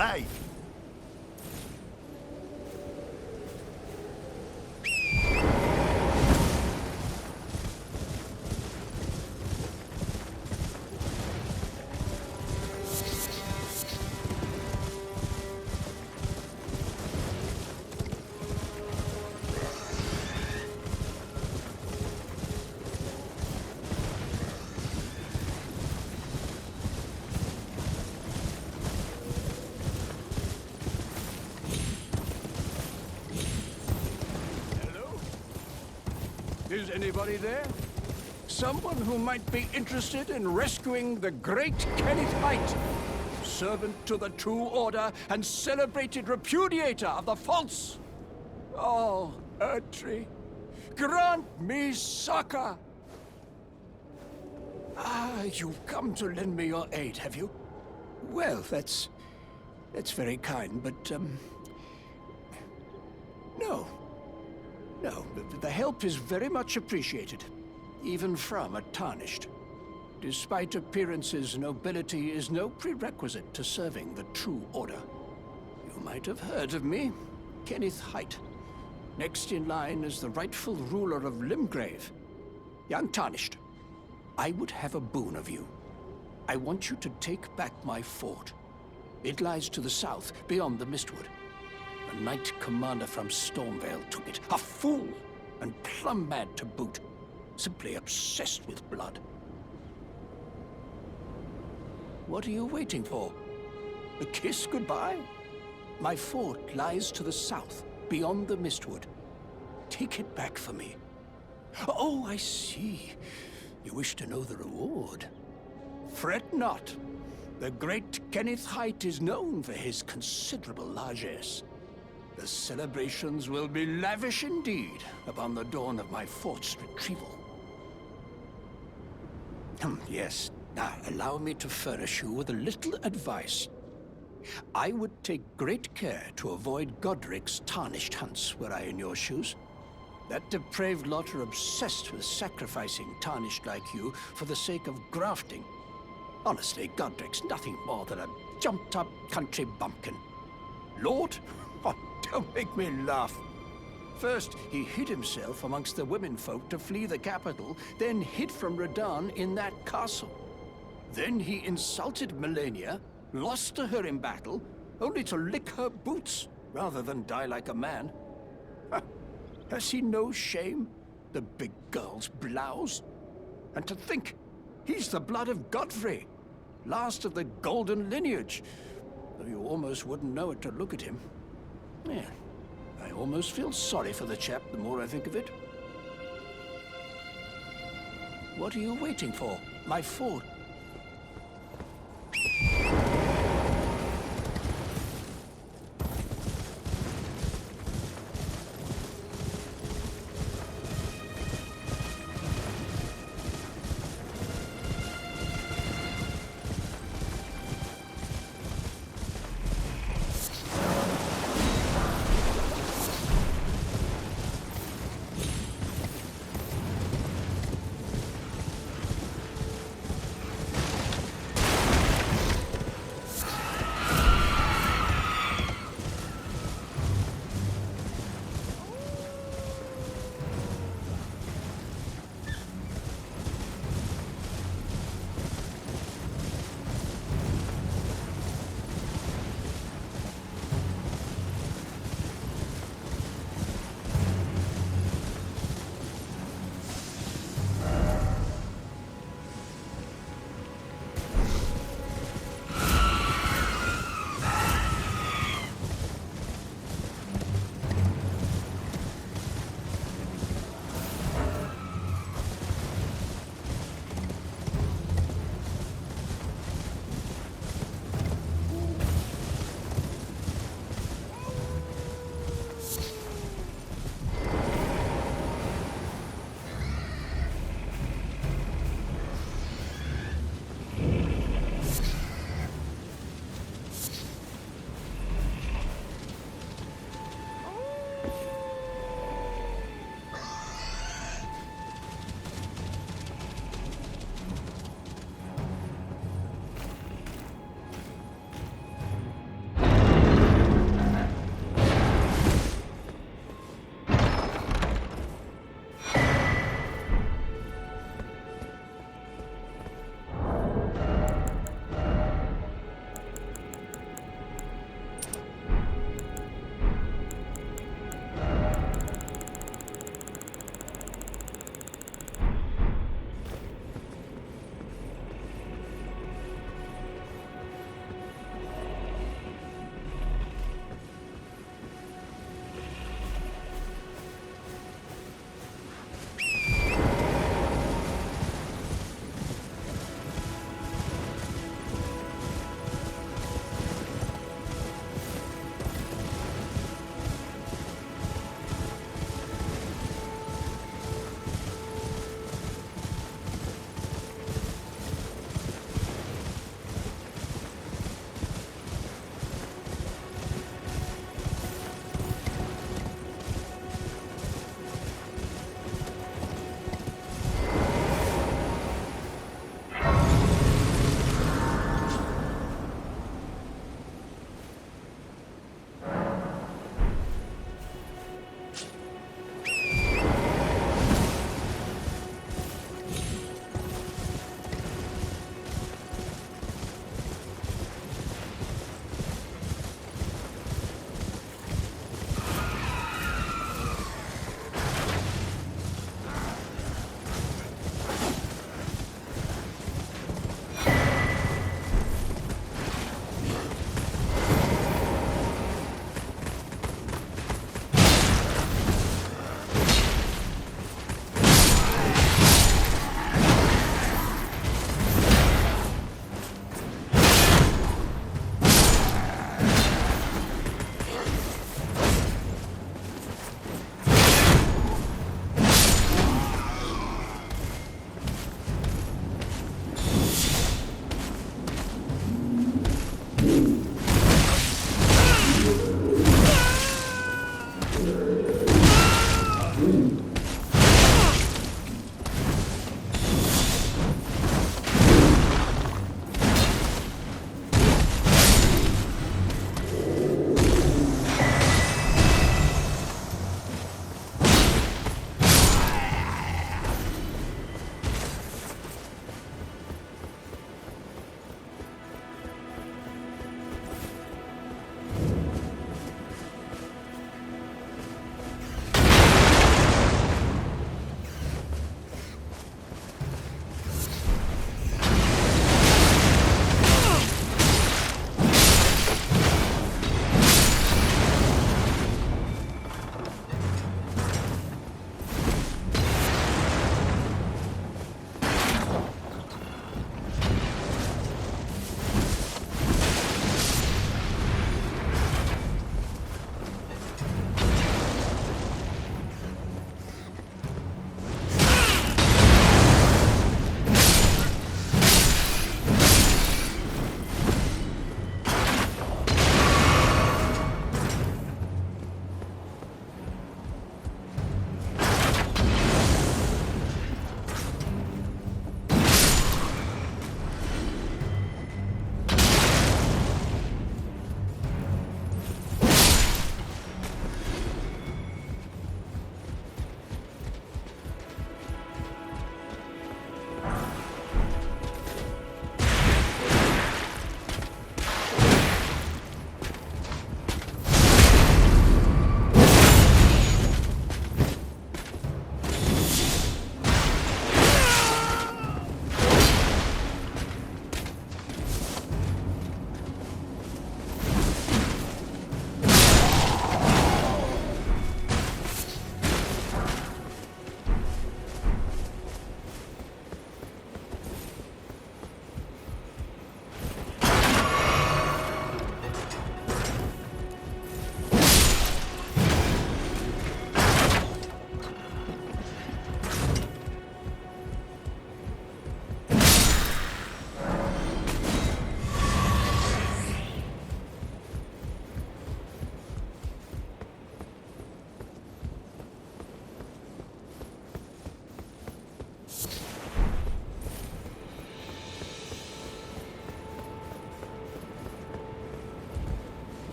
Aye. Is anybody there? Someone who might be interested in rescuing the great Kenneth Height, servant to the true order and celebrated repudiator of the false. Oh, Erdtree, grant me succor! Ah, you've come to lend me your aid, have you? Well, that's very kind, but, no. No, the help is very much appreciated, even from a tarnished. Despite appearances, nobility is no prerequisite to serving the true order. You might have heard of me, Kenneth Height. Next in line is the rightful ruler of Limgrave. Young Tarnished, I would have a boon of you. I want you to take back my fort. It lies to the south, beyond the Mistwood. A knight commander from Stormvale took it. A fool! And plumb mad to boot. Simply obsessed with blood. What are you waiting for? A kiss goodbye? My fort lies to the south, beyond the Mistwood. Take it back for me. Oh, I see. You wish to know the reward. Fret not. The great Kenneth Height is known for his considerable largesse. The celebrations will be lavish indeed upon the dawn of my fort's retrieval. Yes, now allow me to furnish you with a little advice. I would take great care to avoid Godric's tarnished hunts were I in your shoes. That depraved lot are obsessed with sacrificing tarnished like you for the sake of grafting. Honestly, Godric's nothing more than a jumped-up country bumpkin. Lord? Oh, don't make me laugh. First, he hid himself amongst the womenfolk to flee the capital, then hid from Radahn in that castle. Then he insulted Melania, lost to her in battle, only to lick her boots rather than die like a man. Has he no shame, the big girl's blouse? And to think, he's the blood of Godfrey, last of the golden lineage, though you almost wouldn't know it to look at him. Yeah, I almost feel sorry for the chap the more I think of it. What are you waiting for? My fort.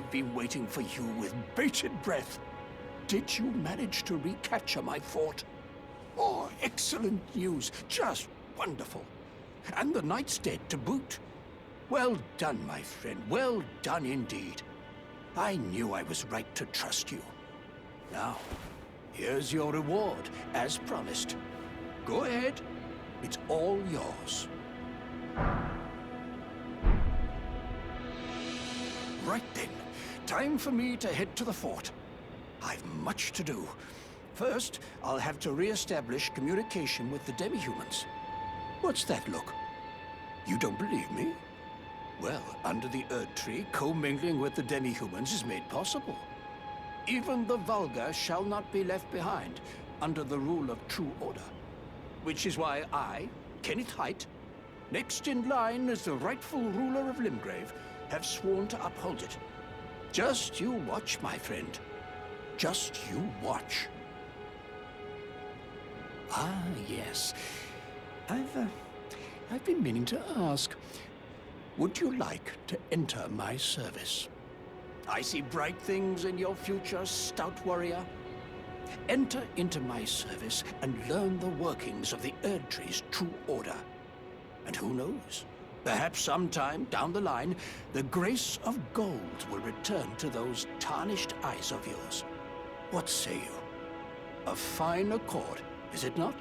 I've been waiting for you with bated breath. Did you manage to recapture my fort? Oh, excellent news. Just wonderful. And the knight's dead to boot. Well done, my friend. Well done indeed. I knew I was right to trust you. Now, here's your reward, as promised. Go ahead. It's all yours. Right then. Time for me to head to the fort. I've much to do. First, I'll have to re-establish communication with the demi-humans. What's that look? You don't believe me? Well, under the Erd Tree, commingling with the demi-humans is made possible. Even the vulgar shall not be left behind under the rule of true order. Which is why I, Kenneth Haight, next in line as the rightful ruler of Limgrave, have sworn to uphold it. Just you watch, my friend. Just you watch. Ah, yes. I've been meaning to ask. Would you like to enter my service? I see bright things in your future, stout warrior. Enter into my service and learn the workings of the Erd Tree's true order. And who knows? Perhaps sometime down the line, the grace of gold will return to those tarnished eyes of yours. What say you? A fine accord, is it not?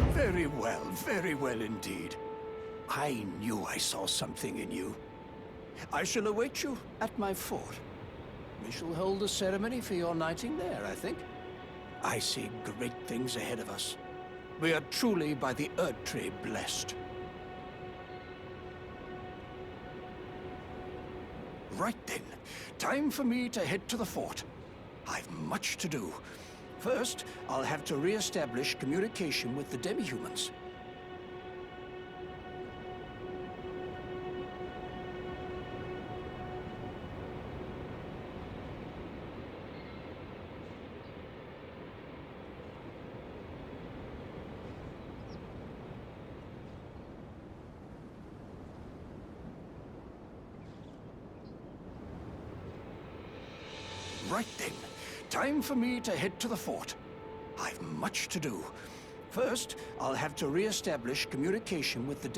Very well indeed. I knew I saw something in you. I shall await you at my fort. We shall hold a ceremony for your knighting there, I think. I see great things ahead of us. We are truly by the Erd Tree blessed. Right then, time for me to head to the fort. I've much to do. First, I'll have to re-establish communication with the demi-humans. Right then. Time for me to head to the fort. I've much to do. First, I'll have to re-establish communication with the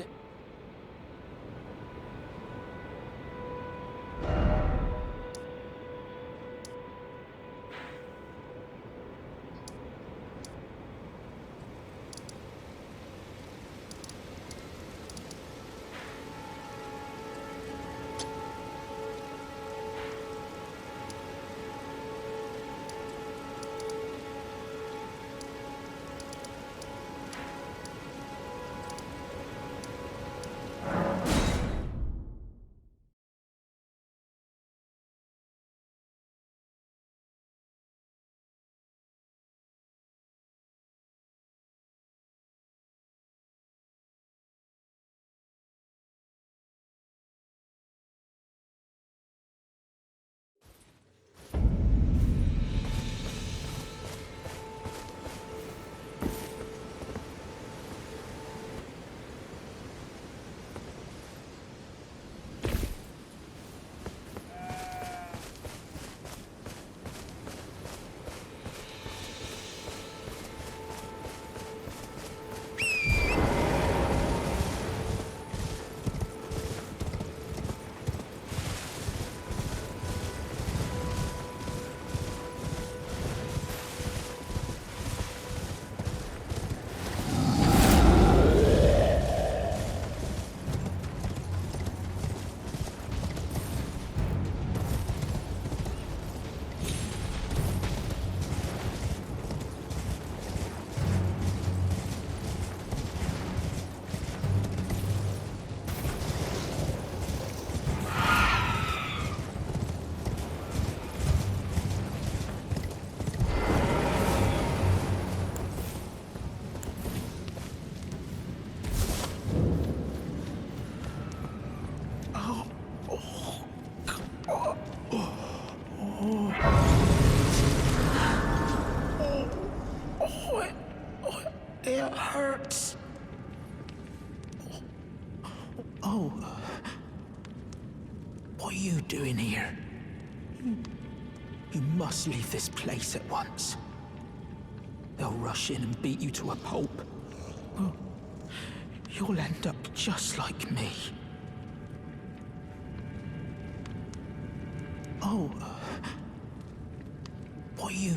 doing here? You must leave this place at once. They'll rush in and beat you to a pulp. You'll end up just like me. Oh, what are you...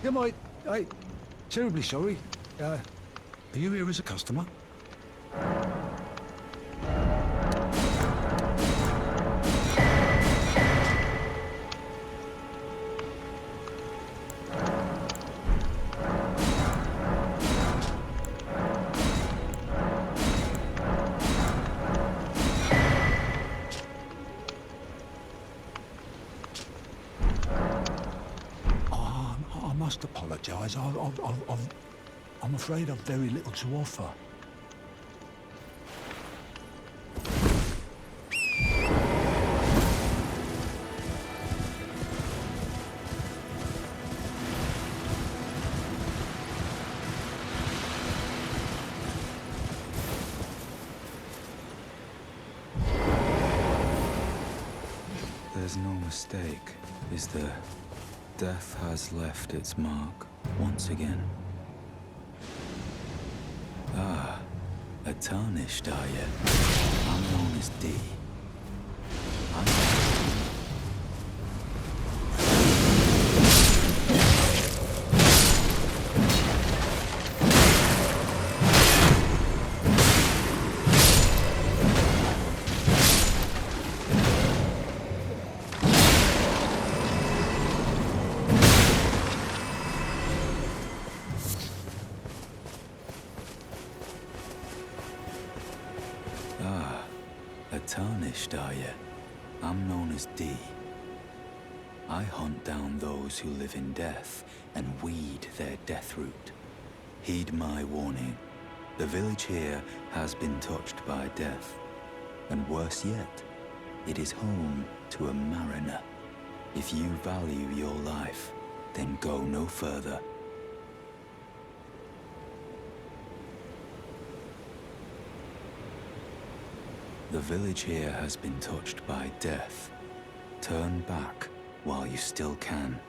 Yeah, mate. Hey, terribly sorry. Are you here as a customer? I must apologise. I'm afraid I've very little to offer. There's no mistake, is there? Death has left its mark once again. Ah, a tarnished are you? I'm known as D. Tarnished, are you? I'm known as D. I hunt down those who live in death and weed their death root. Heed my warning. The village here has been touched by death. And worse yet, it is home to a mariner. If you value your life, then go no further. The village here has been touched by death. Turn back while you still can.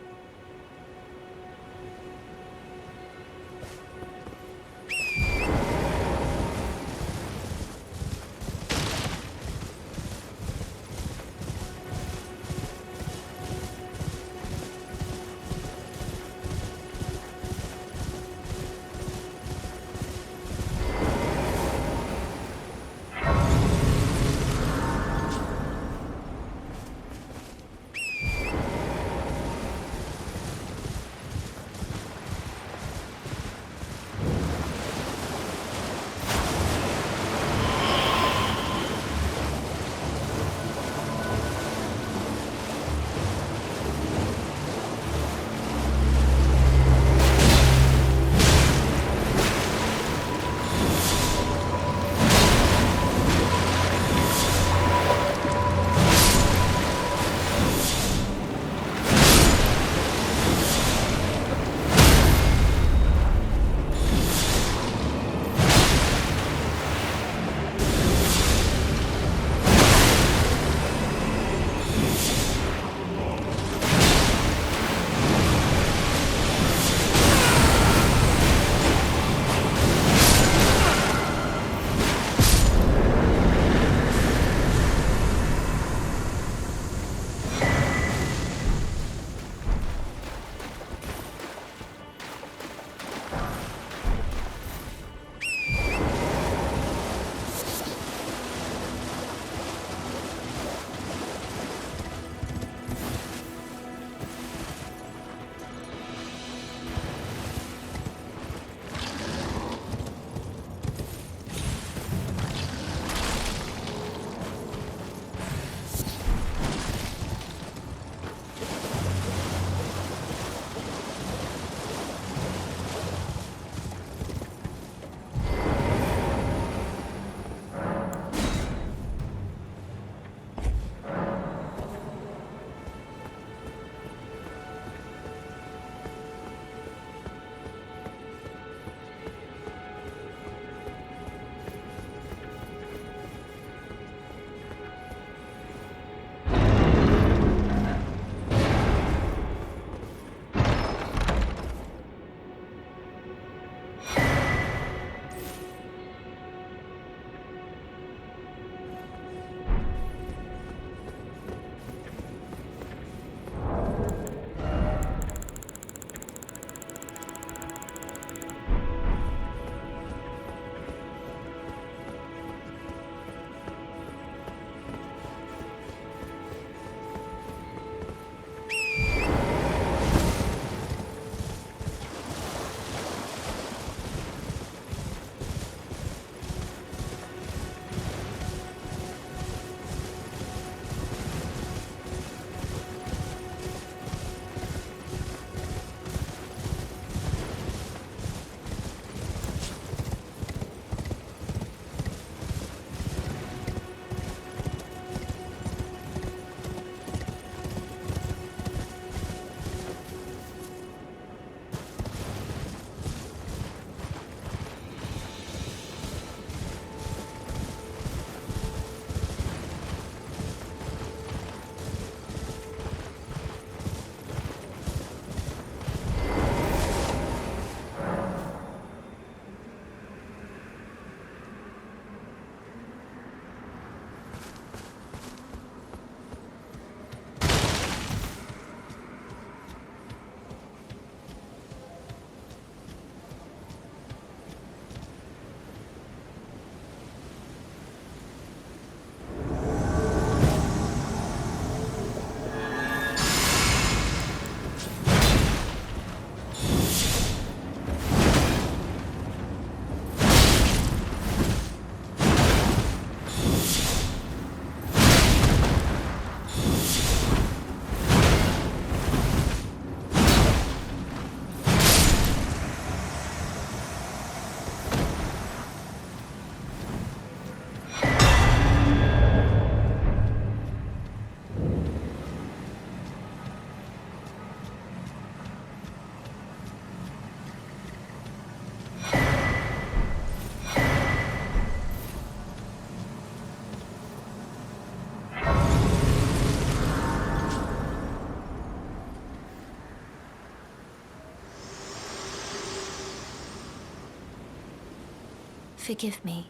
Forgive me.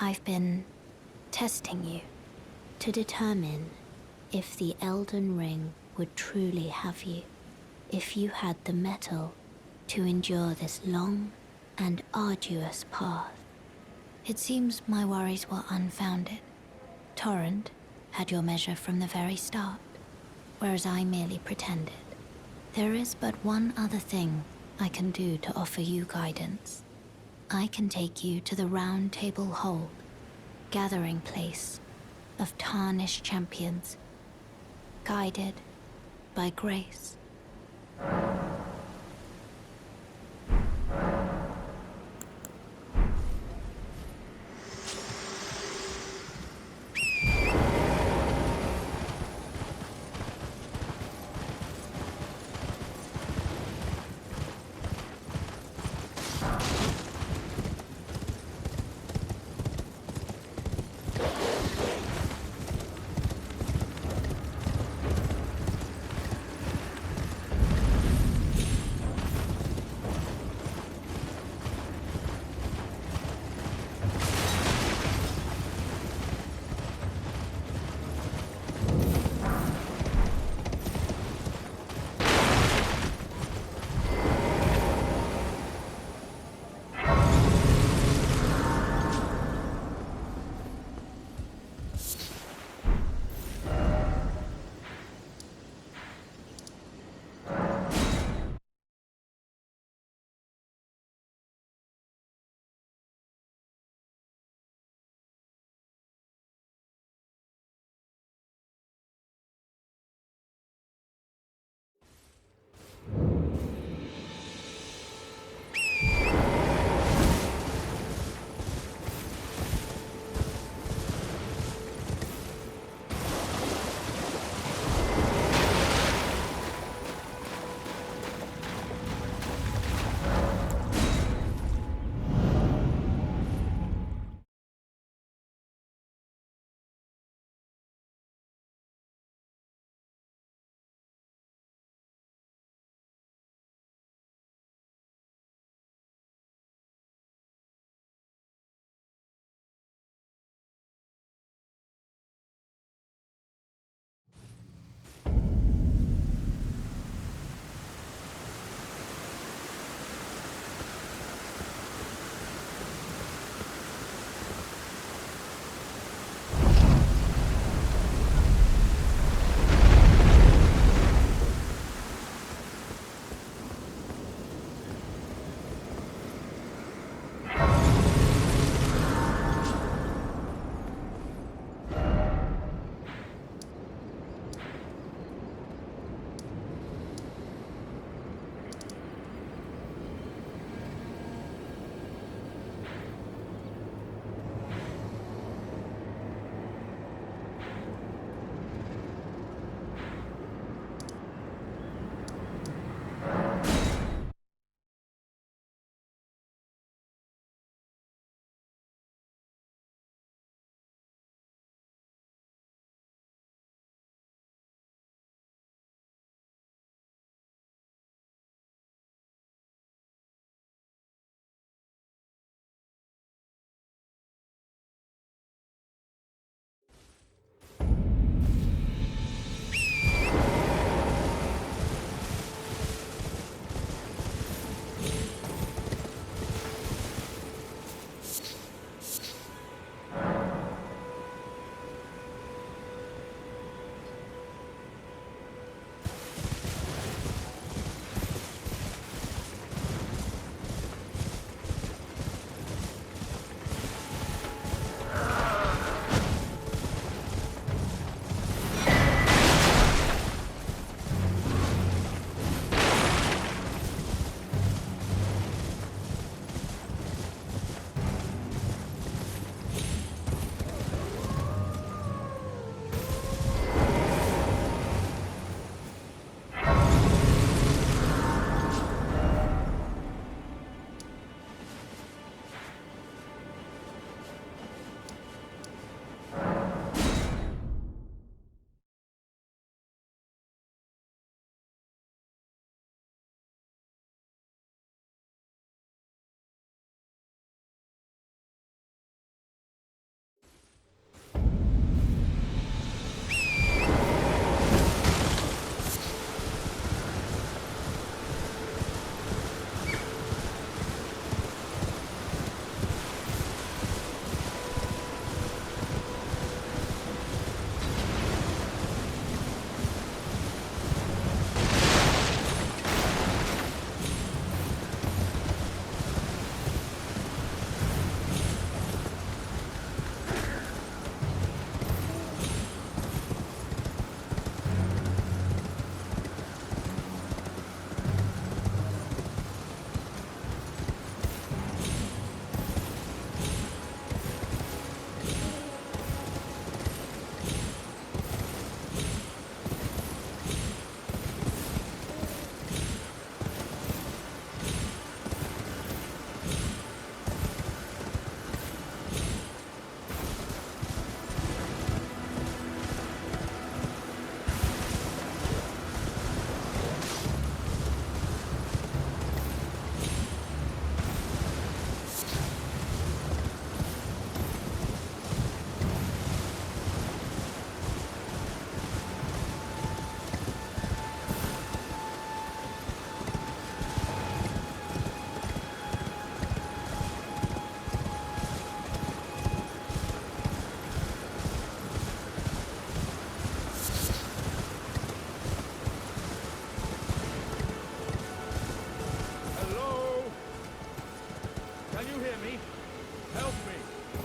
I've been testing you to determine if the Elden Ring would truly have you, if you had the mettle to endure this long and arduous path. It seems my worries were unfounded. Torrent had your measure from the very start, whereas I merely pretended. There is but one other thing I can do to offer you guidance. I can take you to the Round Table Hold, gathering place of tarnished champions, guided by grace.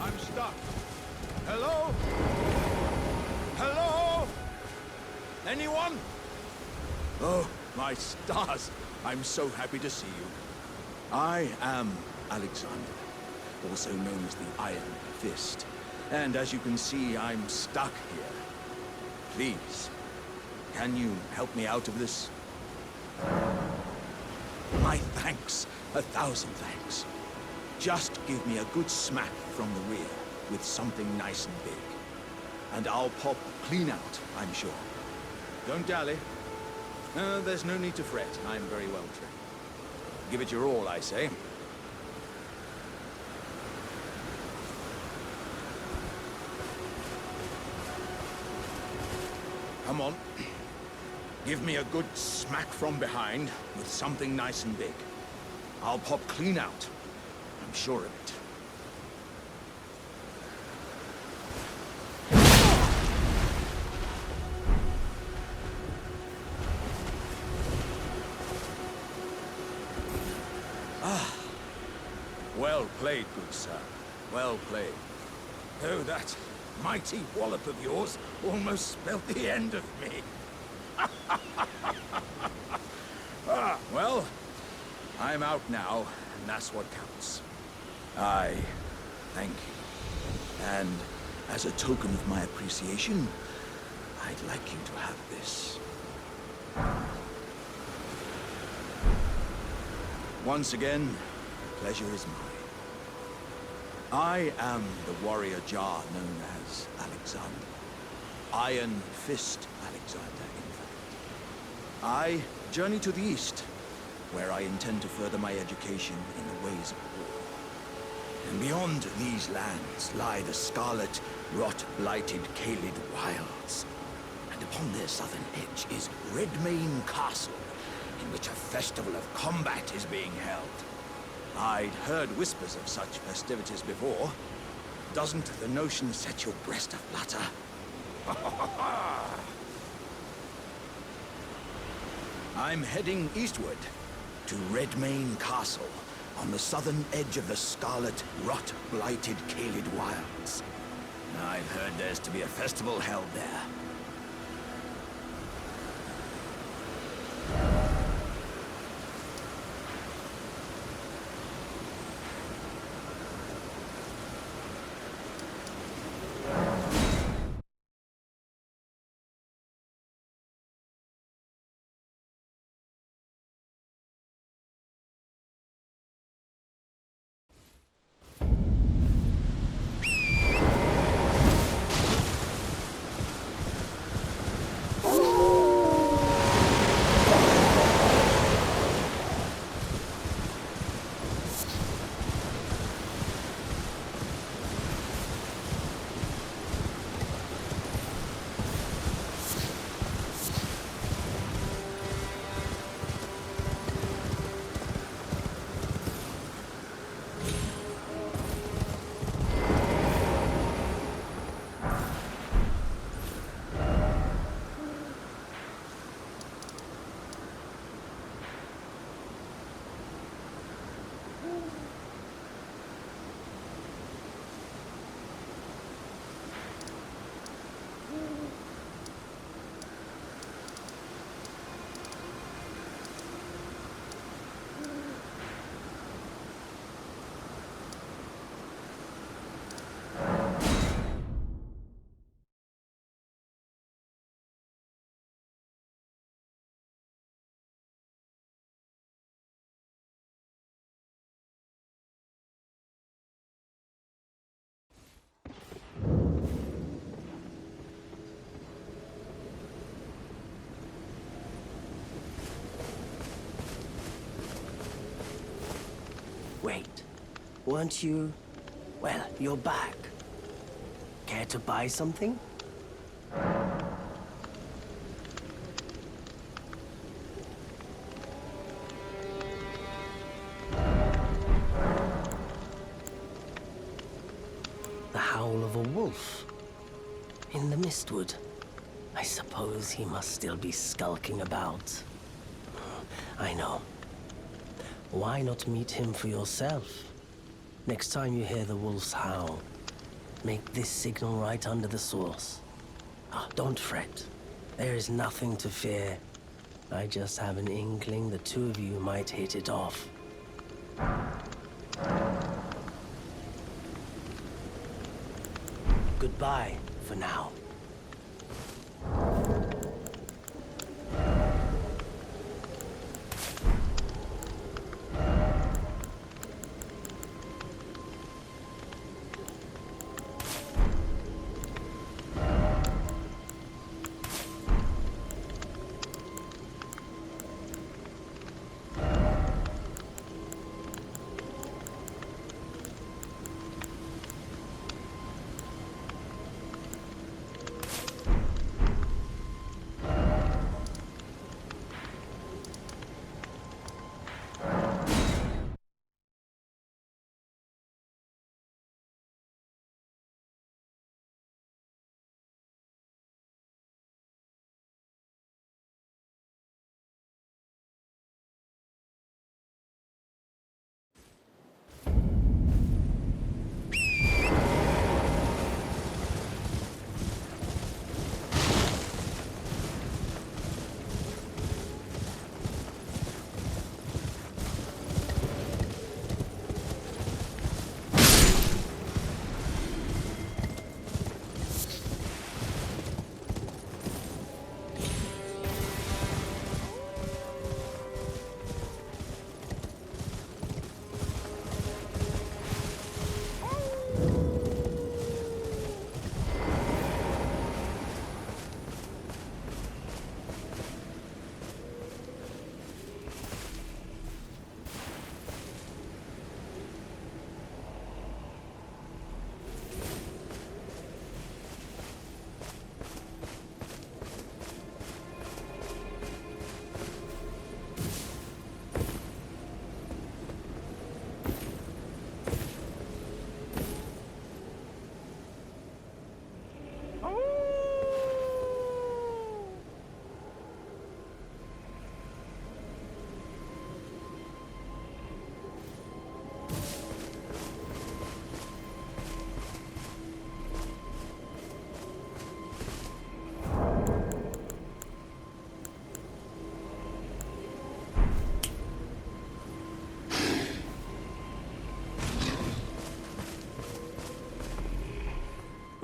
I'm stuck. Hello? Hello? Anyone? Oh, my stars. I'm so happy to see you. I am Alexander, also known as the Iron Fist. And as you can see, I'm stuck here. Please, can you help me out of this? My thanks. 1,000 thanks. Just give me a good smack from the rear with something nice and big. And I'll pop clean out, I'm sure. Don't dally. There's no need to fret. I'm very well trained. Give it your all, I say. Come on. Give me a good smack from behind with something nice and big. I'll pop clean out. I'm sure of it. Well played, good sir. Well played. Oh, that mighty wallop of yours almost spelt the end of me. Well, I'm out now, and that's what counts. I thank you. And as a token of my appreciation, I'd like you to have this. Once again, the pleasure is mine. I am the warrior Jar known as Alexander. Iron Fist Alexander, in fact. I journey to the east, where I intend to further my education in the ways of war. And beyond these lands lie the scarlet, rot-blighted Caelid wilds. And upon their southern edge is Redmane Castle, in which a festival of combat is being held. I'd heard whispers of such festivities before. Doesn't the notion set your breast aflutter? I'm heading eastward to Redmane Castle, on the southern edge of the scarlet, rot-blighted Caelid wilds. I've heard there's to be a festival held there. Wait, weren't you... Well, you're back. Care to buy something? The howl of a wolf. In the mistwood. I suppose he must still be skulking about. I know. Why not meet him for yourself? Next time you hear the wolf's howl, make this signal right under the source. Ah, don't fret. There is nothing to fear. I just have an inkling the two of you might hit it off. Goodbye for now.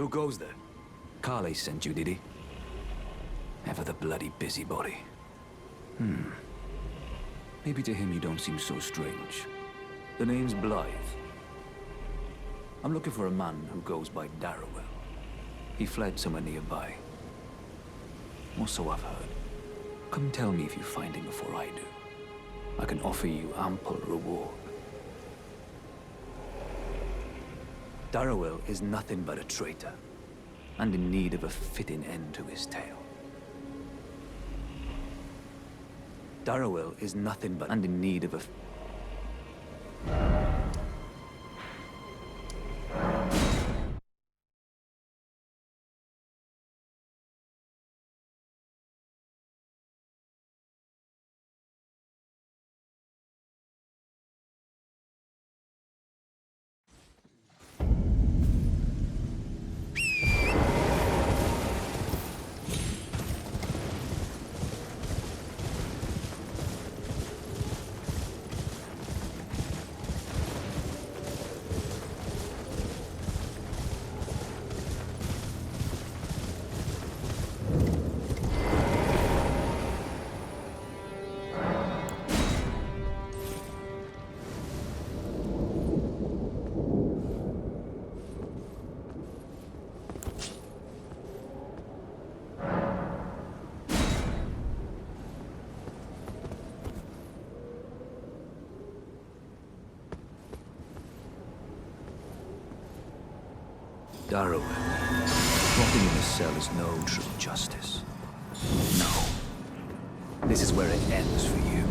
Who goes there? Carley sent you, did he? Ever the bloody busybody. Maybe to him you don't seem so strange. The name's Blythe. I'm looking for a man who goes by Darrowell. He fled somewhere nearby. Or so I've heard. Come tell me if you find him before I do. I can offer you ample reward. Darrowell is nothing but a traitor, and in need of a fitting end to his tale. Darrowell is nothing but and in need of a... Darrowell. Rotting in a cell is no true justice. No. This is where it ends for you.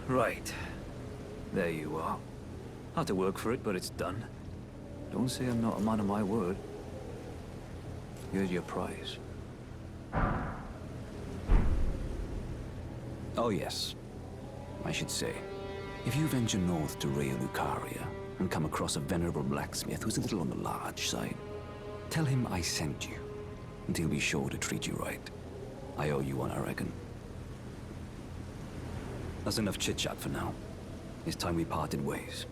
Right. There you are. Had to work for it, but it's done. Don't say I'm not a man of my word. Here's your prize. Oh yes. I should say, if you venture north to Raya Lucaria and come across a venerable blacksmith who's a little on the large side, tell him I sent you, and he'll be sure to treat you right. I owe you one, I reckon. That's enough chit-chat for now. It's time we parted ways.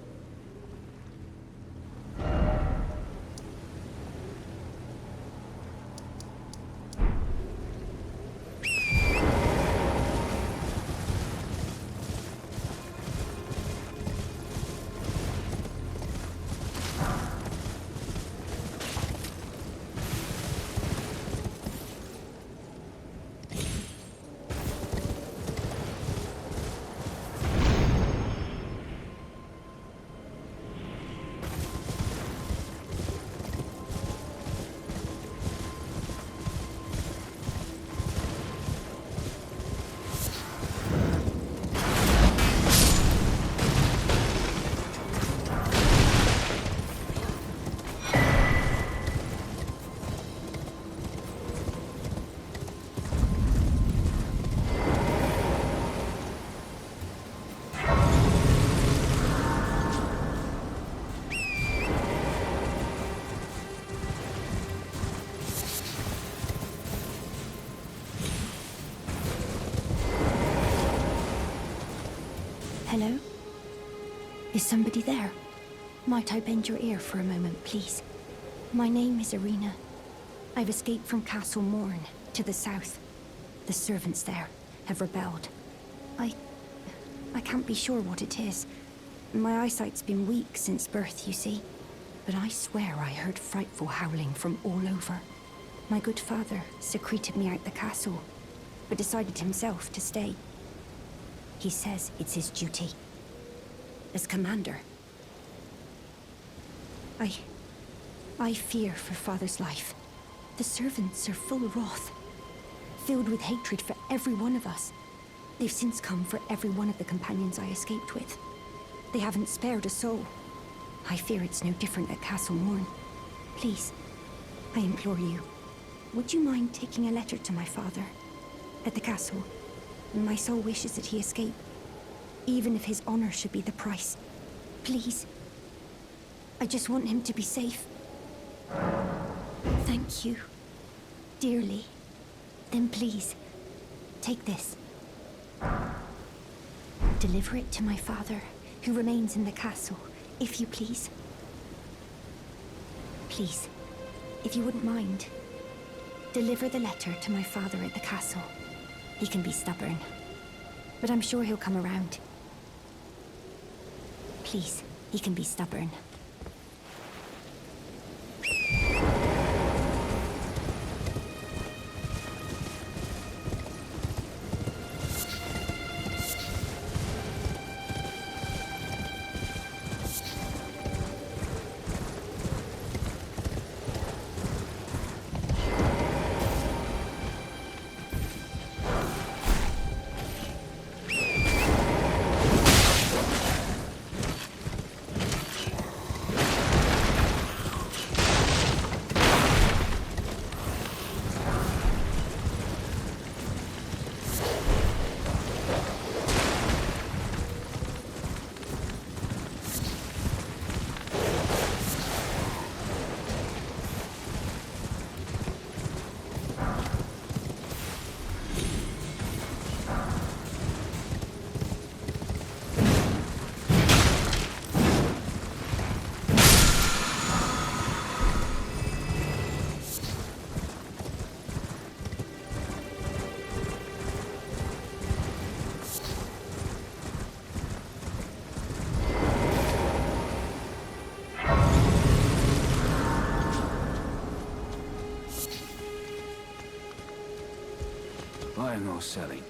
Hello? Is somebody there? Might I bend your ear for a moment, please? My name is Irina. I've escaped from Castle Morn, to the south. The servants there have rebelled. I can't be sure what it is. My eyesight's been weak since birth, you see. But I swear I heard frightful howling from all over. My good father secreted me out the castle, but decided himself to stay. He says it's his duty. As commander. I fear for Father's life. The servants are full of wrath, filled with hatred for every one of us. They've since come for every one of the companions I escaped with. They haven't spared a soul. I fear it's no different at Castle Morn. Please, I implore you, would you mind taking a letter to my father at the castle? My soul wishes that he escape, even if his honor should be the price. Please. I just want him to be safe. Thank you. Dearly. Then please, take this. Deliver it to my father, who remains in the castle, if you please. Please, if you wouldn't mind, deliver the letter to my father at the castle. He can be stubborn, but I'm sure he'll come around. Please, he can be stubborn. Buying or selling?